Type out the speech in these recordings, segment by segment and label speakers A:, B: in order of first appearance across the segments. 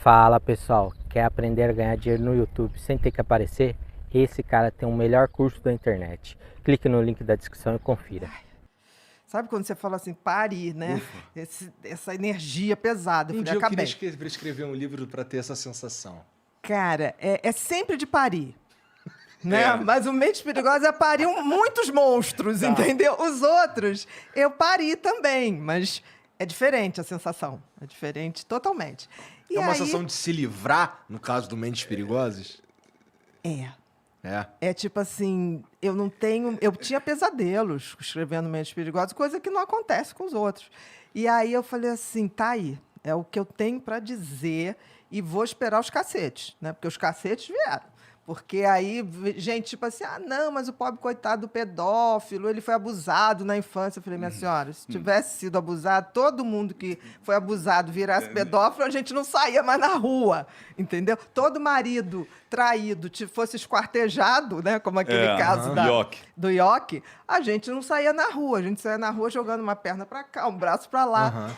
A: Fala pessoal, quer aprender a ganhar dinheiro no YouTube sem ter que aparecer? Esse cara tem o melhor curso da internet. Clique no link da descrição e confira.
B: Sabe quando você fala assim, pare, né? Essa energia pesada.
C: Um
B: Eu
C: dia
B: falei,
C: eu
B: acabei.
C: queria escrever um livro para ter essa sensação.
B: Cara, é sempre de parir. Né? Mas o Mentes Perigosas é parir muitos monstros, entendeu? Os outros, eu pari também, mas é diferente a sensação. É diferente totalmente. E
C: É uma
B: aí,
C: sensação de se livrar, no caso do Mentes Perigosas?
B: É.
C: É.
B: É tipo assim, eu não tenho... Eu tinha pesadelos escrevendo Mentes Perigosas, coisa que não acontece com os outros. E aí eu falei assim, tá aí, é o que eu tenho para dizer e vou esperar os cacetes, né? Porque os cacetes vieram. Porque aí, gente, tipo assim, ah, não, mas o pobre coitado do pedófilo, ele foi abusado na infância. Eu falei, minha senhora, se tivesse sido abusado, todo mundo que foi abusado virasse pedófilo, a gente não saía mais na rua, entendeu? Todo marido traído fosse esquartejado, né, como aquele caso do Ioki, a gente não saía na rua, a gente saía na rua jogando uma perna para cá, um braço para lá.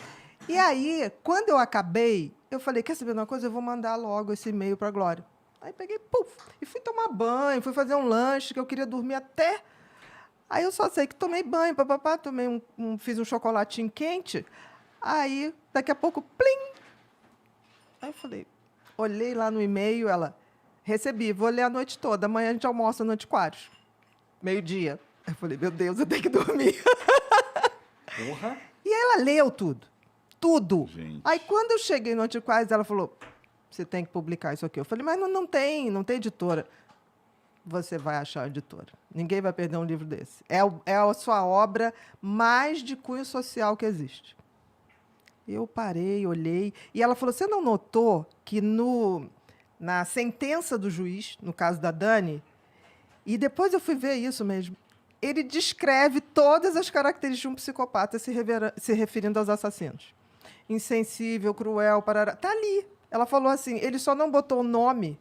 B: E aí, quando eu acabei, eu falei, quer saber de uma coisa? Eu vou mandar logo esse e-mail para a Glória. Aí peguei, puf, e fui tomar banho, fui fazer um lanche, que eu queria dormir até. Aí eu só sei que tomei banho, papapá, fiz um chocolatinho quente. Aí, daqui a pouco, plim! Aí eu falei, olhei lá no e-mail, ela, recebi, vou ler a noite toda, amanhã a gente almoça no Antiquários. Meio-dia. Aí eu falei, meu Deus, eu tenho que dormir.
C: Porra!
B: E ela leu tudo. Tudo.
D: Gente.
B: Aí, quando eu cheguei no Antiquários, ela falou, você tem que publicar isso aqui. Eu falei, mas não tem editora. Você vai achar a editora. Ninguém vai perder um livro desse. É a sua obra mais de cunho social que existe. Eu parei, olhei, e ela falou, você não notou que na sentença do juiz, no caso da Dani, e depois eu fui ver isso mesmo, ele descreve todas as características de um psicopata se referindo aos assassinos. Insensível, cruel, parará. Está ali. Ela falou assim, ele só não botou o nome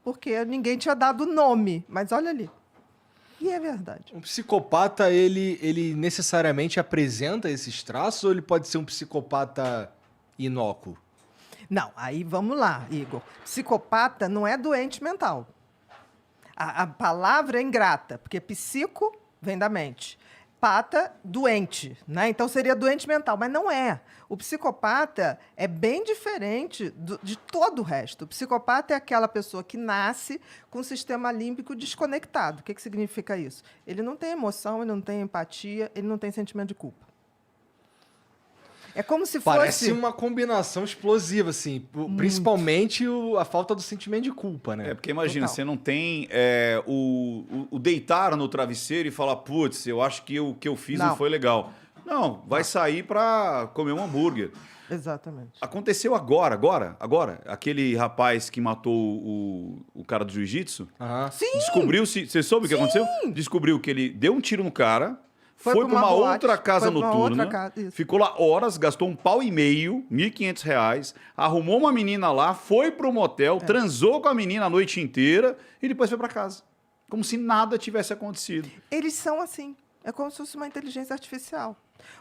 B: porque ninguém tinha dado nome. Mas olha ali. E é verdade.
C: Um psicopata, ele necessariamente apresenta esses traços ou ele pode ser um psicopata inócuo?
B: Não, aí vamos lá, Igor. Psicopata não é doente mental. A palavra é ingrata, porque psico vem da mente. Pata, doente, né? Então seria doente mental, mas não é. O psicopata é bem diferente de todo o resto. O psicopata é aquela pessoa que nasce com o sistema límbico desconectado. O que significa isso? Ele não tem emoção, ele não tem empatia, ele não tem sentimento de culpa. É como se fosse...
C: Parece uma combinação explosiva, assim. Principalmente a falta do sentimento de culpa, né?
D: É, porque imagina,
B: Total.
D: você não tem o deitar no travesseiro e falar, putz, eu acho que o que eu fiz não foi legal. Não, vai sair pra comer um hambúrguer.
B: Exatamente.
D: Aconteceu agora. Aquele rapaz que matou o cara do jiu-jitsu.
B: Sim!
D: Descobriu-se... Você soube o que aconteceu? Descobriu que ele deu um tiro no cara... Foi para uma
B: boate,
D: outra casa
B: foi pra uma
D: noturna,
B: outra casa, isso.
D: ficou lá horas, gastou R$1,5, R$1.500, arrumou uma menina lá, foi pro motel, transou com a menina a noite inteira e depois foi para casa. Como se nada tivesse acontecido.
B: Eles são assim. É como se fosse uma inteligência artificial.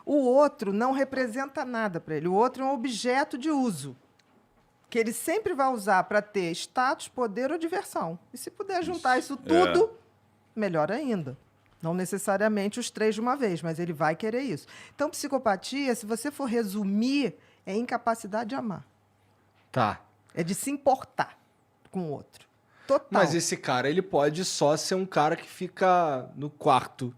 B: O outro não representa nada para ele. O outro é um objeto de uso que ele sempre vai usar para ter status, poder ou diversão. E se puder juntar isso tudo, melhor ainda. Não necessariamente os três de uma vez, mas ele vai querer isso. Então, psicopatia, se você for resumir, é incapacidade de amar.
C: Tá.
B: É de se importar com o outro. Total.
C: Mas esse cara, ele pode só ser um cara que fica no quarto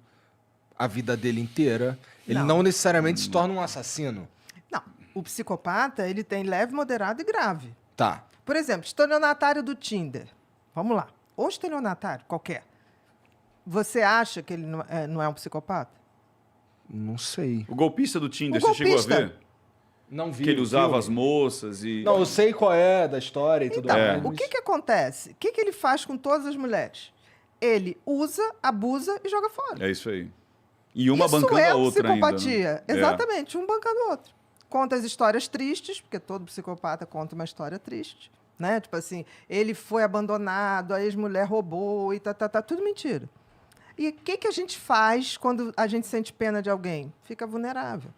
C: a vida dele inteira. Ele não necessariamente se torna um assassino.
B: Não. O psicopata, ele tem leve, moderado e grave.
C: Tá.
B: Por exemplo, estelionatário do Tinder. Vamos lá. Ou estelionatário, qualquer. Você acha que ele não é um psicopata?
C: Não sei.
D: O golpista do Tinder,
B: O
D: você chegou a
B: golpista.
D: ver?
C: Não vi.
D: Que ele
C: o
D: usava
C: filme.
D: as moças e...
C: Não, eu sei qual é da história e tudo
B: Então,
C: mais.
B: o que acontece? O que ele faz com todas as mulheres? Ele usa, abusa e joga fora.
D: É isso aí. E uma
B: Isso
D: bancando
B: é
D: a outra ainda.
B: psicopatia.
D: Né?
B: Exatamente, um bancando o outro. Conta as histórias tristes, porque todo psicopata conta uma história triste. Né? Tipo assim, ele foi abandonado, a ex-mulher roubou e tudo mentira. E o que a gente faz quando a gente sente pena de alguém? Fica vulnerável.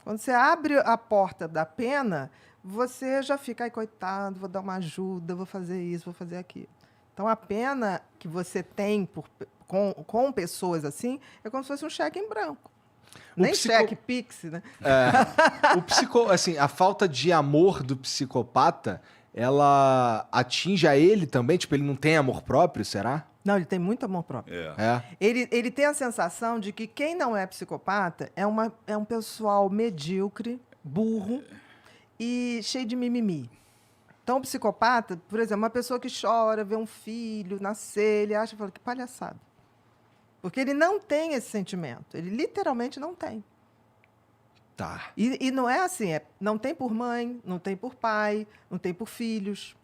B: Quando você abre a porta da pena, você já fica, ai, coitado, vou dar uma ajuda, vou fazer isso, vou fazer aquilo. Então, a pena que você tem com pessoas assim é como se fosse um cheque em branco. Nem cheque Pix, né?
C: Assim, a falta de amor do psicopata, ela atinge a ele também? Tipo, ele não tem amor próprio, será?
B: Não, ele tem muito amor próprio. Ele tem a sensação de que quem não é psicopata é um pessoal medíocre, burro e cheio de mimimi. Então, o psicopata, por exemplo, uma pessoa que chora, vê um filho nascer, ele acha, fala, que palhaçada. Porque ele não tem esse sentimento. Ele literalmente não tem.
C: Tá.
B: E não é assim, não tem por mãe, não tem por pai, não tem por filhos.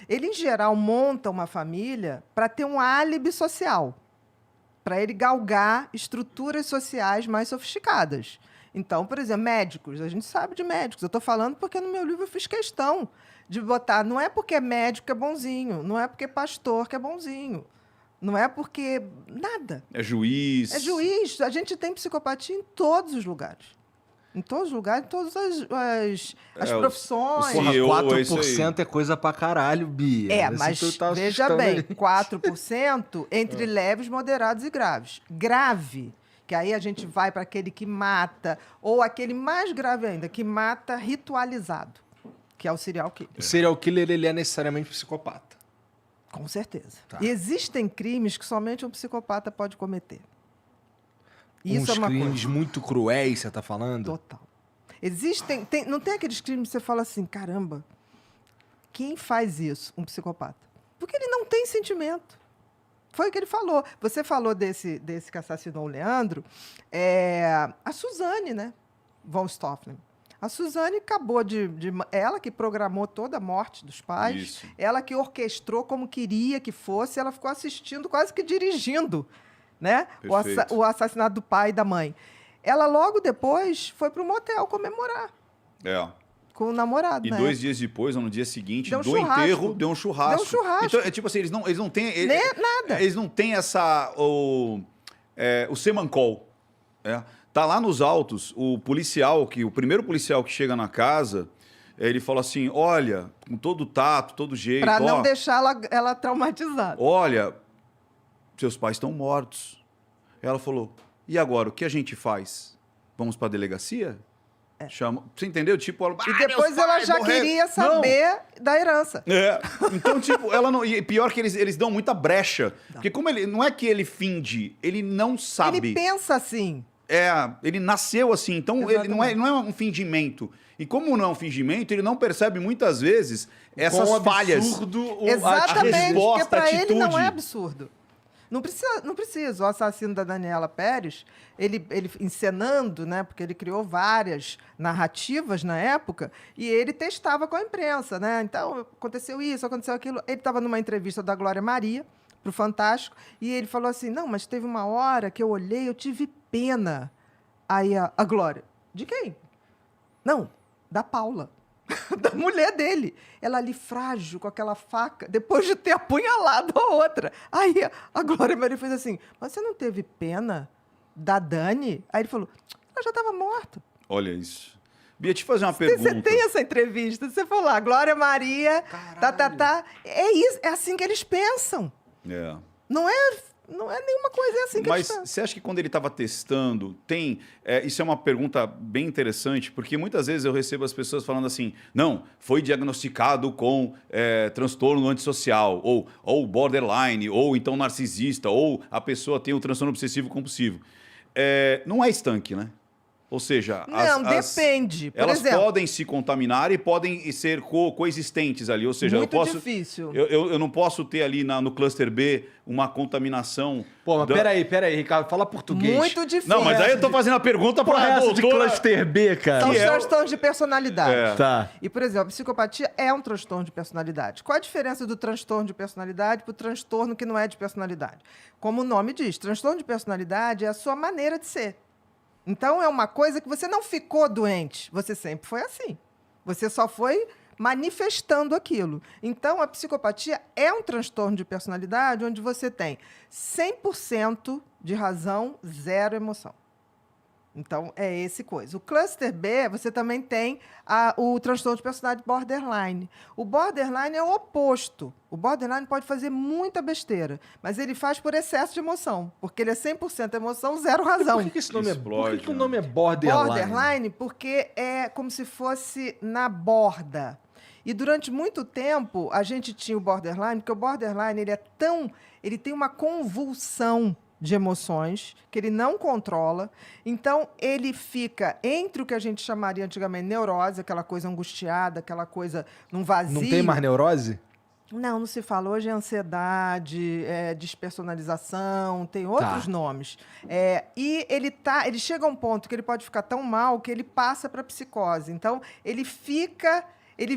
B: Ele, em geral, monta uma família para ter um álibi social, para ele galgar estruturas sociais mais sofisticadas. Então, por exemplo, médicos, a gente sabe de médicos. Eu estou falando porque no meu livro eu fiz questão de botar, não é porque é médico que é bonzinho, não é porque é pastor que é bonzinho, não é porque nada.
D: É juiz.
B: É juiz. A gente tem psicopatia em todos os lugares. Em todos os lugares, em todas as profissões.
C: Porra,
D: CEO,
C: 4% é coisa pra caralho, Bia.
B: Mas
C: Tu tá
B: veja
C: assustando
B: bem,
C: aí.
B: 4% entre leves, moderados e graves. Grave, que aí a gente vai para aquele que mata, ou aquele mais grave ainda, que mata ritualizado, que é o serial killer.
C: O serial killer, ele é necessariamente psicopata.
B: Com certeza.
C: Tá.
B: E existem crimes que somente um psicopata pode cometer. Isso
C: Uns
B: é uma
C: crimes
B: coisa.
C: muito cruéis, você tá falando?
B: Total. Não tem aqueles crimes que você fala assim, caramba, quem faz isso? Um psicopata. Porque ele não tem sentimento. Foi o que ele falou. Você falou desse que assassinou o Leandro, a Suzane, né? Von Stofflen. A Suzane acabou ela que programou toda a morte dos pais,
D: Isso.
B: ela que orquestrou como queria que fosse, ela ficou assistindo, quase que dirigindo, né?
D: Perfeito.
B: O assassinato do pai e da mãe. Ela logo depois foi para o motel comemorar com o namorado.
D: E
B: né?
D: 2 dias depois, ou no dia seguinte,
B: Deu um
D: do
B: churrasco.
D: enterro, deu um churrasco.
B: Deu um churrasco.
D: Então, é tipo assim, eles não têm...
B: Nada.
D: Eles não têm o semancol. Tá lá nos autos, o primeiro policial que chega na casa, ele fala assim, olha, com todo tato, todo jeito...
B: Para não deixar ela traumatizada.
D: Olha, seus pais estão mortos. Ela falou, e agora, o que a gente faz? Vamos para a delegacia? Chama... Você entendeu? Tipo, ela,
B: E depois
D: meus
B: ela
D: pais
B: já
D: morreram."
B: queria saber da herança.
D: Então, tipo, ela não. E pior que eles dão muita brecha. Porque como ele. Não é que ele finge, ele não sabe.
B: Ele pensa assim.
D: Ele nasceu assim, então ele não é um fingimento. E como não é um fingimento, ele não percebe muitas vezes essas
C: Quão
D: falhas.
C: absurdo
B: Exatamente,
D: resposta,
B: porque para ele não
D: atitude.
B: é absurdo. Não precisa. O assassino da Daniela Pérez, ele encenando, né? Porque ele criou várias narrativas na época, e ele testava com a imprensa, né? Então, aconteceu isso, aconteceu aquilo. Ele estava numa entrevista da Glória Maria, para o Fantástico, e ele falou assim, não, mas teve uma hora que eu olhei, eu tive pena. Aí a Glória, de quem? Não, da Paula. Da mulher dele. Ela ali frágil, com aquela faca, depois de ter apunhalado a outra. Aí a Glória Maria fez assim, mas você não teve pena da Dani? Aí ele falou, ela já estava morta.
D: Olha isso. Bia, te fazer uma pergunta.
B: Você tem essa entrevista, você falou lá, Glória Maria, É isso, é assim que eles pensam. Não é nenhuma coisa, é assim que eles
D: Mas
B: pensam.
D: você acha que quando ele estava testando, isso é uma pergunta bem interessante, porque muitas vezes eu recebo as pessoas falando assim, não, foi diagnosticado com transtorno antissocial, ou borderline, ou então narcisista, ou a pessoa tem o transtorno obsessivo compulsivo. Não é estanque, né? Ou seja,
B: Não, depende. Por
D: elas
B: exemplo,
D: podem se contaminar e podem ser coexistentes ali. Ou seja,
B: muito
D: eu posso,
B: difícil.
D: eu não posso ter ali no cluster B uma contaminação.
C: Pô, mas peraí, Ricardo, fala português.
B: Muito difícil.
D: Não, mas aí eu tô fazendo a pergunta
C: Porra,
D: para a
C: essa de
D: doutora.
C: cluster B, cara.
B: São os
D: que é o-
B: transtornos de personalidade.
C: Tá.
B: E, por exemplo, a psicopatia é um transtorno de personalidade. Qual a diferença do transtorno de personalidade para o transtorno que não é de personalidade? Como o nome diz, transtorno de personalidade é a sua maneira de ser. Então, é uma coisa que você não ficou doente. Você sempre foi assim. Você só foi manifestando aquilo. Então, a psicopatia é um transtorno de personalidade onde você tem 100% de razão, 0 emoção. Então, é esse coisa. O cluster B, você também tem o transtorno de personalidade borderline. O borderline é o oposto. O borderline pode fazer muita besteira, mas ele faz por excesso de emoção, porque ele é 100% emoção, 0 razão.
A: Por que esse nome
D: Explode,
A: por que o
D: né?
A: nome é borderline?
B: Borderline porque é como se fosse na borda. E durante muito tempo a gente tinha o borderline, porque o borderline ele tem uma convulsão de emoções que ele não controla. Então ele fica entre o que a gente chamaria antigamente neurose, aquela coisa angustiada, aquela coisa num vazio.
A: Não tem mais neurose?
B: Não se fala. Hoje é ansiedade, despersonalização, tem outros nomes. E ele chega a um ponto que ele pode ficar tão mal que ele passa para psicose. Então, ele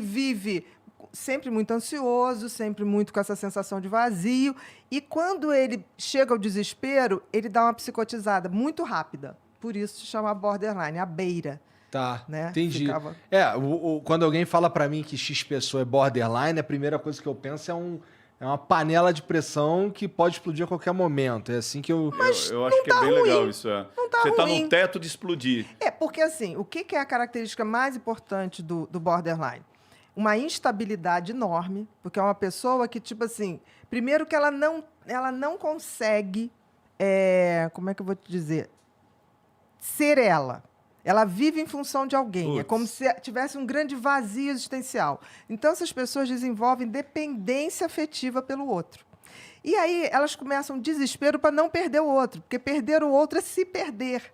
B: vive sempre muito ansioso, sempre muito com essa sensação de vazio. E quando ele chega ao desespero, ele dá uma psicotizada muito rápida. Por isso se chama borderline, a beira.
A: Tá,
B: Né?
A: entendi.
B: Ficava-
A: Quando alguém fala pra mim que X pessoa é borderline, a primeira coisa que eu penso é uma panela de pressão que pode explodir a qualquer momento. É assim que eu...
D: Eu acho que é bem legal isso.
B: Não tá
D: Você tá
B: ruim.
D: no teto de explodir.
B: Porque assim, o que é a característica mais importante do borderline? Uma instabilidade enorme, porque é uma pessoa que, tipo assim, primeiro que ela não consegue, como é que eu vou te dizer? Ser ela. Ela vive em função de alguém. É
D: Putz.
B: como se tivesse um grande vazio existencial. Então, essas pessoas desenvolvem dependência afetiva pelo outro. E aí, elas começam desespero para não perder o outro, porque perder o outro é se perder.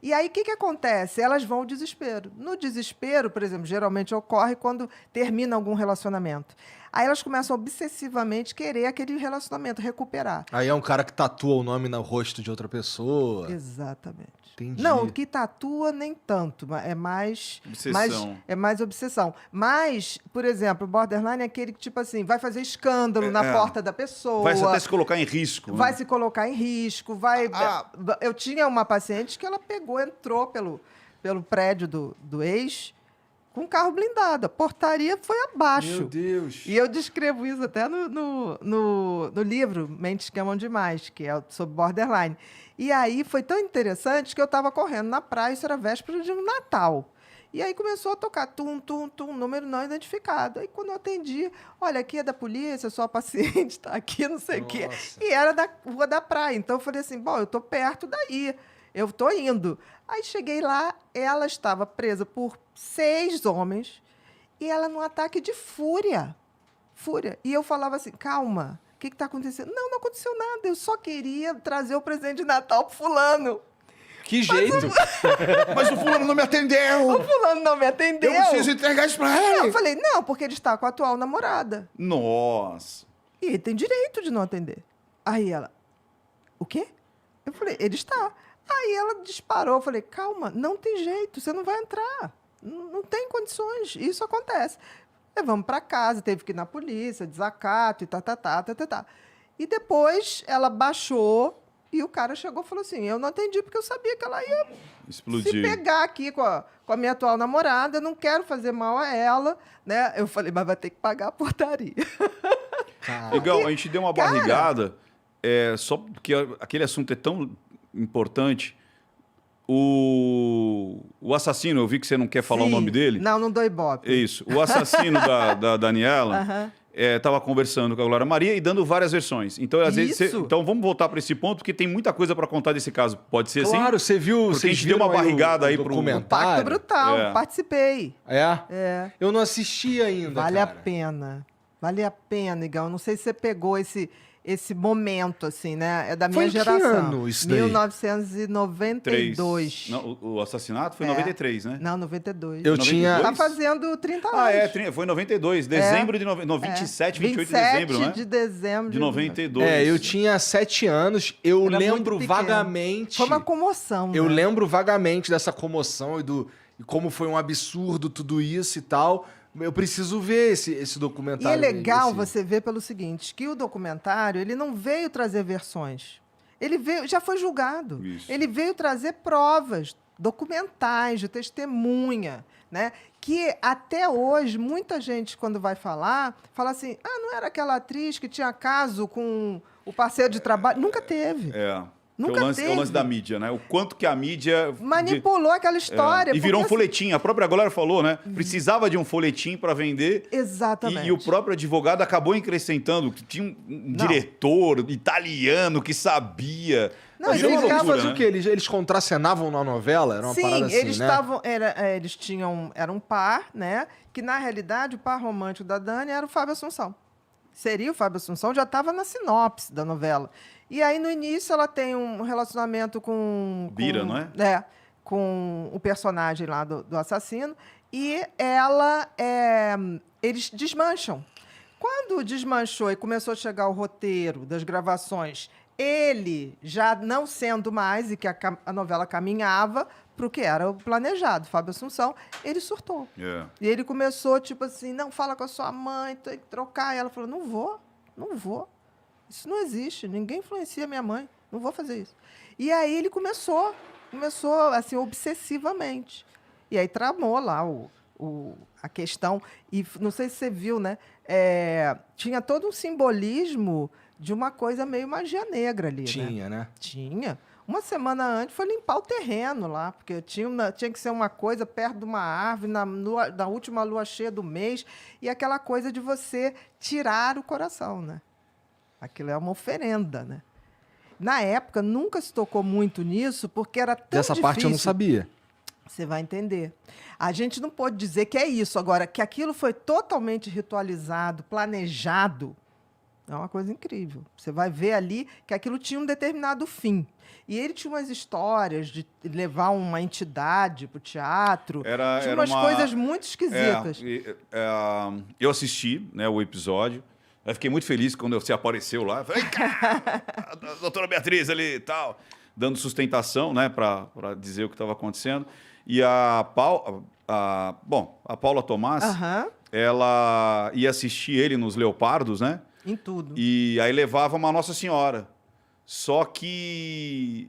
B: E aí, o que acontece? Elas vão ao desespero. No desespero, por exemplo, geralmente ocorre quando termina algum relacionamento. Aí elas começam a obsessivamente querer aquele relacionamento, recuperar.
A: Aí é um cara que tatua o nome no rosto de outra pessoa.
B: Exatamente.
A: Entendi.
B: Não, o que tatua nem tanto, é mais
D: Obsessão.
B: é mais obsessão. Mas, por exemplo, o borderline é aquele que, tipo assim, vai fazer escândalo na porta da pessoa.
D: Vai até se colocar em risco.
B: Vai
D: né?
B: se colocar em risco, vai... Eu tinha uma paciente que ela entrou pelo prédio do ex com um carro blindado. A portaria foi abaixo.
A: Meu Deus.
B: E eu descrevo isso até no livro Mentes que Amam Demais, que é sobre borderline. E aí foi tão interessante que eu estava correndo na praia, isso era véspera de um Natal. E aí começou a tocar tum, tum, tum, número não identificado. Aí quando eu atendi, olha, aqui é da polícia, sua paciente está aqui, não sei o quê.
A: Nossa.
B: E era da rua da praia. Então eu falei assim, bom, eu estou perto daí, eu estou indo. Aí cheguei lá, ela estava presa por 6 homens e ela num ataque de fúria. Fúria. E eu falava assim, calma, o que está acontecendo? Não aconteceu nada, eu só queria trazer o presente de Natal pro fulano.
A: Que jeito.
D: Mas o fulano não me atendeu!
B: O fulano não me atendeu.
D: Eu preciso entregar isso pra ele!
B: Eu falei, não, porque ele está com a atual namorada.
D: Nossa!
B: E ele tem direito de não atender. Aí ela, o quê? Eu falei, ele está. Aí ela disparou, eu falei, calma, não tem jeito, você não vai entrar. Não tem condições, isso acontece. Levamos para casa, teve que ir na polícia, desacato e tá. E depois ela baixou e o cara chegou e falou assim, eu não atendi porque eu sabia que ela ia
D: Explodir.
B: se pegar aqui com a minha atual namorada, não quero fazer mal a ela, né? Eu falei, mas vai ter que pagar a portaria.
D: Legal, a gente deu uma barrigada, só porque aquele assunto é tão importante. O assassino, eu vi que você não quer falar o
B: Sim.
D: nome dele.
B: Não dou ibope.
D: É isso. O assassino da Daniela estava conversando com a Glória Maria e dando várias versões. Então, às vezes,
B: Isso.
D: então vamos voltar para esse ponto, porque tem muita coisa para contar desse caso. Pode ser
A: Claro,
D: assim?
A: você viu...
D: Porque a
A: vocês
D: gente deu uma
A: viram
D: barrigada aí
A: o
D: pro-
A: documentário?
B: Pacto Brutal,
D: É.
B: participei.
A: É? Eu não assisti ainda,
B: Vale a
A: cara.
B: pena. Vale a pena, Igão. Eu não sei se você pegou esse momento, assim, né? É da minha
A: Foi em que
B: geração.
A: ano isso daí?
B: 1992.
D: Não, o assassinato foi em 93, né?
B: Não, 92.
A: Eu
D: 92?
A: tinha...
B: Tá fazendo 30 anos.
D: Foi em 92. Dezembro de... 27, 28 de
B: 27
D: dezembro, né?
B: de dezembro
D: De 92.
A: eu tinha 7 anos, eu
B: Era muito
A: lembro
B: pequeno.
A: vagamente...
B: Foi uma comoção,
A: Eu
B: né?
A: lembro vagamente dessa comoção e como foi um absurdo tudo isso e tal. Eu preciso ver esse
B: E
A: documentário.
B: é legal
A: esse-
B: você ver pelo seguinte, que o documentário, ele não veio trazer versões. Ele veio, já foi julgado.
D: Isso.
B: Ele veio trazer provas documentais, de testemunha, né? Que até hoje, muita gente, quando vai falar, fala assim, não era aquela atriz que tinha caso com o parceiro de trabalho? Nunca teve. Nunca
D: é o lance da
B: teve.
D: mídia, né? O quanto que a mídia...
B: Manipulou aquela história.
D: E virou um
B: porque,
D: folhetim. A própria Glória falou, né? Precisava de um folhetim para vender.
B: Exatamente.
D: E o próprio advogado acabou acrescentando que tinha um diretor italiano que sabia.
B: Não,
C: Mas
B: ele
C: eles
B: ficava-
C: faziam o quê? Eles contracenavam na novela? Era uma parada assim,
B: eles
C: né?
B: estavam. Eles tinham. Era um par, né? Que na realidade o par romântico da Dani era o Fábio Assunção. Seria o Fábio Assunção, já estava na sinopse da novela. E aí, no início, ela tem um relacionamento com.
D: Bira, não é?
B: É, com o personagem lá do assassino. E ela. Eles desmancham. Quando desmanchou e começou a chegar o roteiro das gravações, ele já não sendo mais, e que a novela caminhava para o que era o planejado, Fábio Assunção, ele surtou.
D: É.
B: E ele começou, tipo assim, não, fala com a sua mãe, tem que trocar. E ela falou, não vou. Isso não existe, ninguém influencia minha mãe, não vou fazer isso. E aí ele começou assim, obsessivamente. E aí tramou lá a questão, e não sei se você viu, né? Tinha todo um simbolismo de uma coisa meio magia negra ali, né?
C: Tinha, né?
B: Tinha. Uma semana antes foi limpar o terreno lá, porque tinha que ser uma coisa perto de uma árvore, na última lua cheia do mês, e aquela coisa de você tirar o coração, né? Aquilo é uma oferenda, né? Na época, nunca se tocou muito nisso, porque era tão
C: Dessa
B: difícil.
C: parte eu não sabia.
B: Você vai entender. A gente não pode dizer que é isso. Agora, que aquilo foi totalmente ritualizado, planejado, é uma coisa incrível. Você vai ver ali que aquilo tinha um determinado fim. E ele tinha umas histórias de levar uma entidade para o teatro. Tinha umas coisas muito esquisitas.
D: Eu assisti, né, o episódio. Eu fiquei muito feliz quando você apareceu lá. Falei, a doutora Beatriz ali e tal, dando sustentação, né, para dizer o que estava acontecendo. E a Paula Tomás, ela ia assistir ele nos Leopardos, né?
B: Em tudo.
D: E aí levava uma Nossa Senhora. Só que